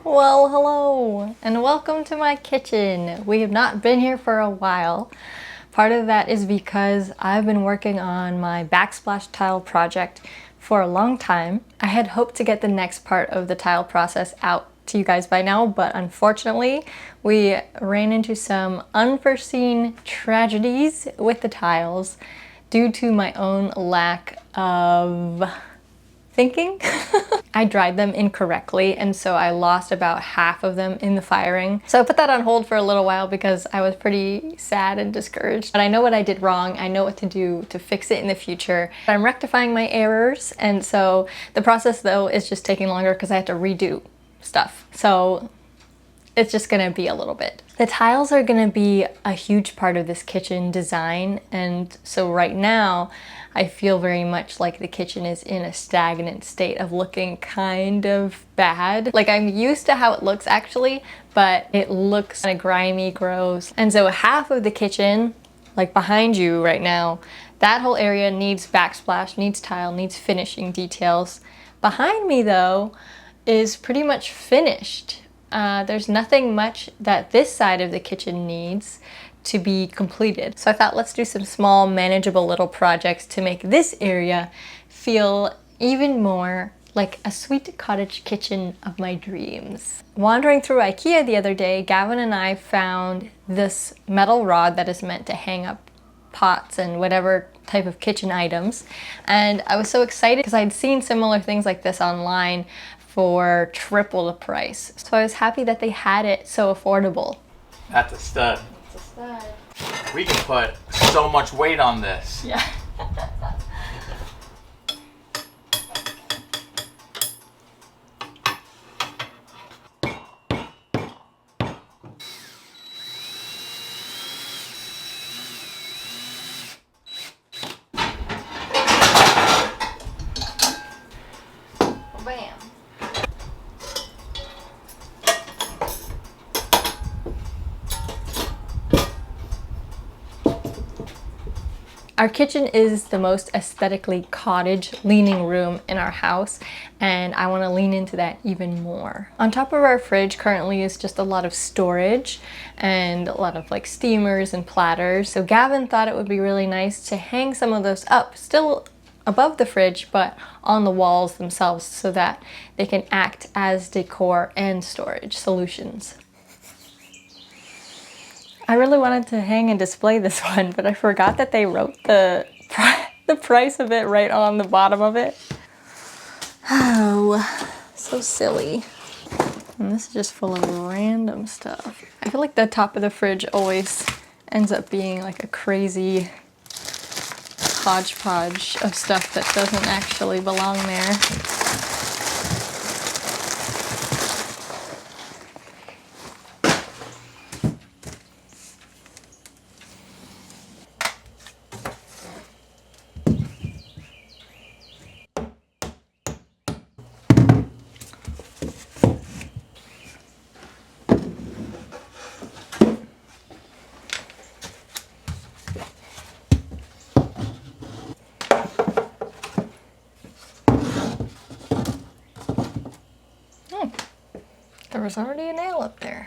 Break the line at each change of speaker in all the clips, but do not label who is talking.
Well, hello and welcome to my kitchen. We have not been here for a while. Part of that is because I've been working on my backsplash tile project for a long time. I had hoped to get the next part of the tile process out to you guys by now, but unfortunately we ran into some unforeseen tragedies with the tiles due to my own lack of thinking. I dried them incorrectly, and so I lost about half of them in the firing. So I put that on hold for a little while because I was pretty sad and discouraged. But I know what I did wrong. I know what to do to fix it in the future. I'm rectifying my errors, and so the process though is just taking longer because I have to redo stuff. So it's just gonna be a little bit. The tiles are gonna be a huge part of this kitchen design, and so right now I feel very much like the kitchen is in a stagnant state of looking kind of bad. Like, I'm used to how it looks actually, but it looks kind of grimy, gross. And so half of the kitchen, like behind you right now, that whole area needs backsplash, needs tile, needs finishing details. Behind me though is pretty much finished. There's nothing much that this side of the kitchen needs to be completed. So I thought, let's do some small, manageable little projects to make this area feel even more like a sweet cottage kitchen of my dreams. Wandering through IKEA the other day, Gavin and I found this metal rod that is meant to hang up pots and whatever type of kitchen items. And I was so excited because I'd seen similar things like this online for triple the price. So I was happy that they had it so affordable.
That's a stud.
It's a stud.
We can put so much weight on this.
Yeah. Bam. Our kitchen is the most aesthetically cottage leaning room in our house, and I want to lean into that even more. On top of our fridge currently is just a lot of storage and a lot of like steamers and platters. So Gavin thought it would be really nice to hang some of those up, still above the fridge, but on the walls themselves so that they can act as decor and storage solutions. I really wanted to hang and display this one, but I forgot that they wrote the price of it right on the bottom of it. Oh, so silly. And this is just full of random stuff. I feel like the top of the fridge always ends up being like a crazy hodgepodge of stuff that doesn't actually belong there. There was already a nail up there.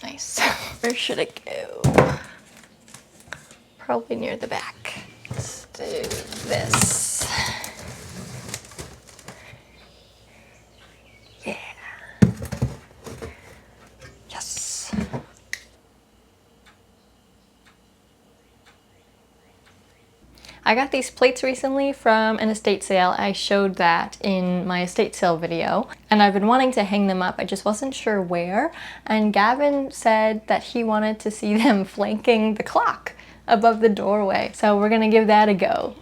Nice. Where should it go? Probably near the back. Let's do this. Yeah. Yes. I got these plates recently from an estate sale. I showed that in my estate sale video, and I've been wanting to hang them up. I just wasn't sure where, and Gavin said that he wanted to see them flanking the clock above the doorway. So we're gonna give that a go.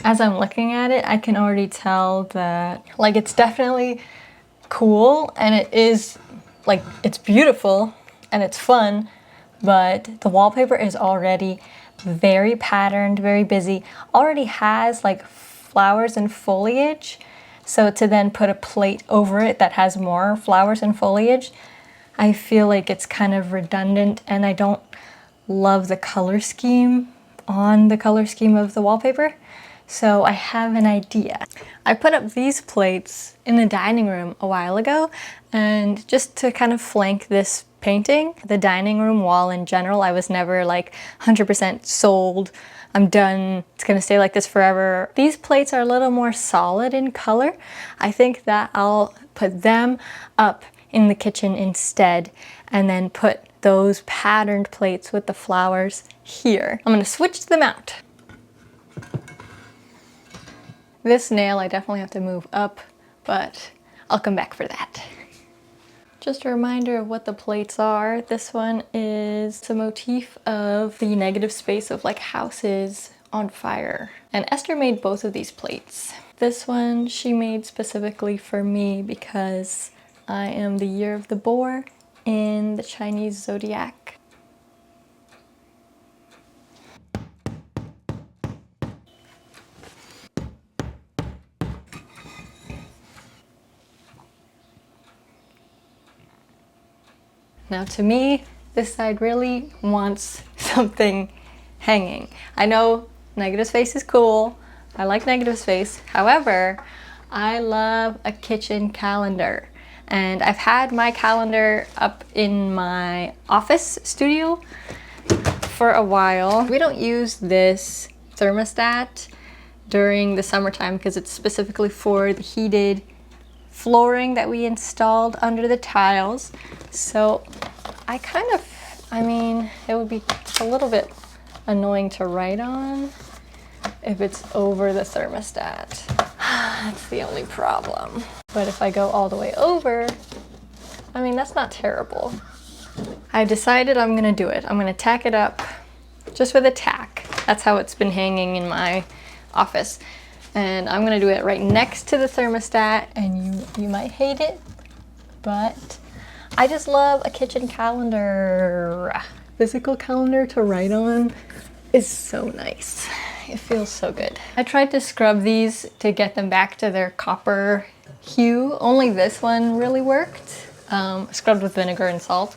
As I'm looking at it, I can already tell that, like, it's definitely cool and it is, like, it's beautiful and it's fun, but the wallpaper is already very patterned, very busy, already has like flowers and foliage. So to then put a plate over it that has more flowers and foliage, I feel like it's kind of redundant, and I don't love the color scheme on the color scheme of the wallpaper. So I have an idea. I put up these plates in the dining room a while ago, and just to kind of flank this painting, the dining room wall in general, I was never like 100% sold. I'm done, it's gonna stay like this forever. These plates are a little more solid in color. I think that I'll put them up in the kitchen instead, and then put those patterned plates with the flowers here. I'm gonna switch them out. This nail I definitely have to move up, but I'll come back for that. Just a reminder of what the plates are. This one is a motif of the negative space of like houses on fire. And Esther made both of these plates. This one she made specifically for me because I am the year of the boar in the Chinese zodiac. Now to me, this side really wants something hanging. I know negative space is cool. I like negative space. However, I love a kitchen calendar. And I've had my calendar up in my office studio for a while. We don't use this thermostat during the summertime because it's specifically for the heated flooring that we installed under the tiles. So I mean, it would be a little bit annoying to write on if it's over the thermostat. That's the only problem. But if I go all the way over, I mean, that's not terrible. I decided I'm gonna do it. I'm gonna tack it up just with a tack. That's how it's been hanging in my office. And I'm gonna do it right next to the thermostat, and you might hate it, but I just love a kitchen calendar. Physical calendar to write on is so nice. It feels so good. I tried to scrub these to get them back to their copper hue. Only this one really worked. Scrubbed with vinegar and salt.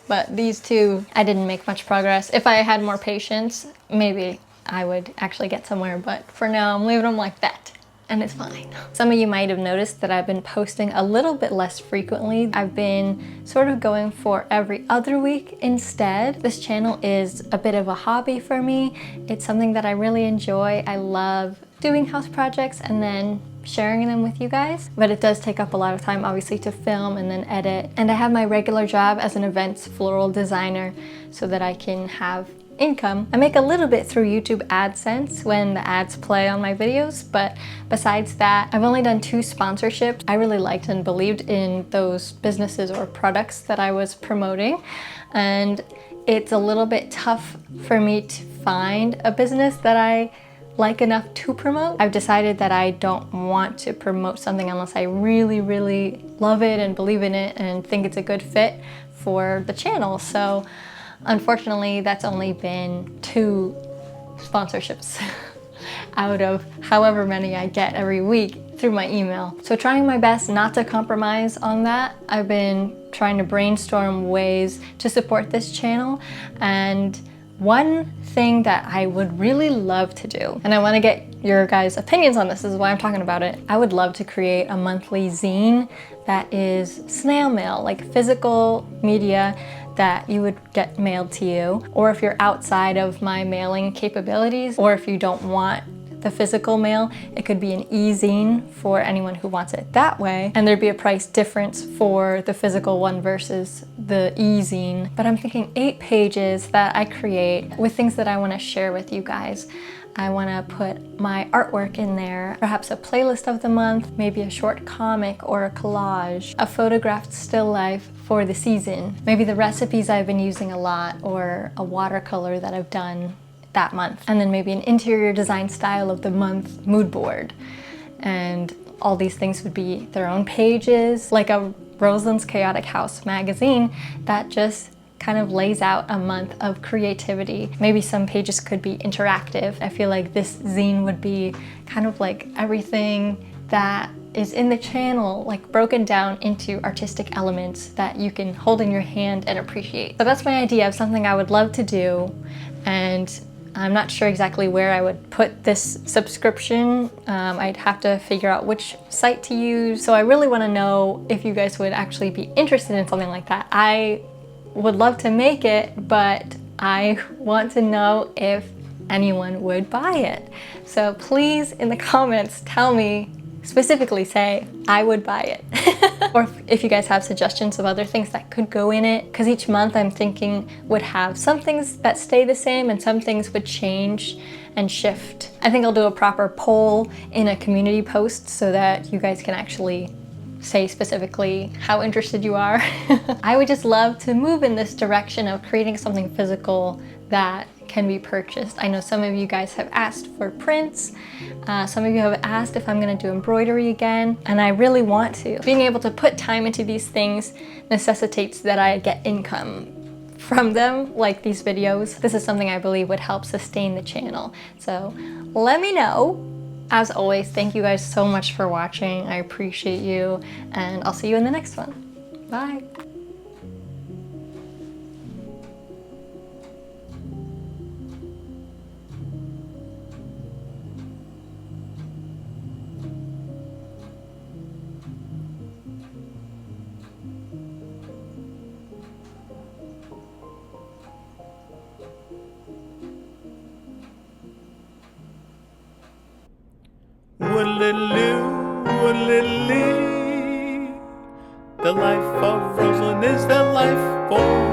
But these two, I didn't make much progress. If I had more patience, maybe I would actually get somewhere. But for now, I'm leaving them like that. And it's fine. Some of you might have noticed that I've been posting a little bit less frequently. I've been sort of going for every other week instead. This channel is a bit of a hobby for me. It's something that I really enjoy. I love doing house projects and then sharing them with you guys, but it does take up a lot of time obviously to film and then edit. And I have my regular job as an events floral designer so that I can have income. I make a little bit through YouTube AdSense when the ads play on my videos, but besides that, I've only done 2 sponsorships. I really liked and believed in those businesses or products that I was promoting, and it's a little bit tough for me to find a business that I like enough to promote. I've decided that I don't want to promote something unless I really, really love it and believe in it and think it's a good fit for the channel. So unfortunately, that's only been 2 sponsorships out of however many I get every week through my email. So trying my best not to compromise on that. I've been trying to brainstorm ways to support this channel, and one thing that I would really love to do, and I want to get your guys' opinions on this is why I'm talking about it. I would love to create a monthly zine that is snail mail, like physical media that you would get mailed to you. Or if you're outside of my mailing capabilities, or if you don't want the physical mail, it could be an e-zine for anyone who wants it that way. And there'd be a price difference for the physical one versus the e-zine. But I'm thinking 8 pages that I create with things that I want to share with you guys. I want to put my artwork in there, perhaps a playlist of the month, maybe a short comic or a collage, a photographed still life for the season, maybe the recipes I've been using a lot, or a watercolor that I've done that month, and then maybe an interior design style of the month mood board. And all these things would be their own pages, like a Rosalind's Chaotic House magazine that just kind of lays out a month of creativity. Maybe some pages could be interactive. I feel like this zine would be kind of like everything that is in the channel, like broken down into artistic elements that you can hold in your hand and appreciate. So that's my idea of something I would love to do, and I'm not sure exactly where I would put this subscription. I'd have to figure out which site to use. So I really want to know if you guys would actually be interested in something like that. I would love to make it, but I want to know if anyone would buy it. So please in the comments tell me, specifically say, I would buy it. Or if you guys have suggestions of other things that could go in it, because each month I'm thinking would have some things that stay the same and some things would change and shift. I think I'll do a proper poll in a community post so that you guys can actually say specifically how interested you are. I would just love to move in this direction of creating something physical that can be purchased. I know some of you guys have asked for prints. Some of you have asked if I'm gonna do embroidery again, and I really want to. Being able to put time into these things necessitates that I get income from them, like these videos. This is something I believe would help sustain the channel. So let me know. As always, thank you guys so much for watching. I appreciate you, and I'll see you in the next one. Bye.
Woodloo, woodloo, the life of Rosalind is the life for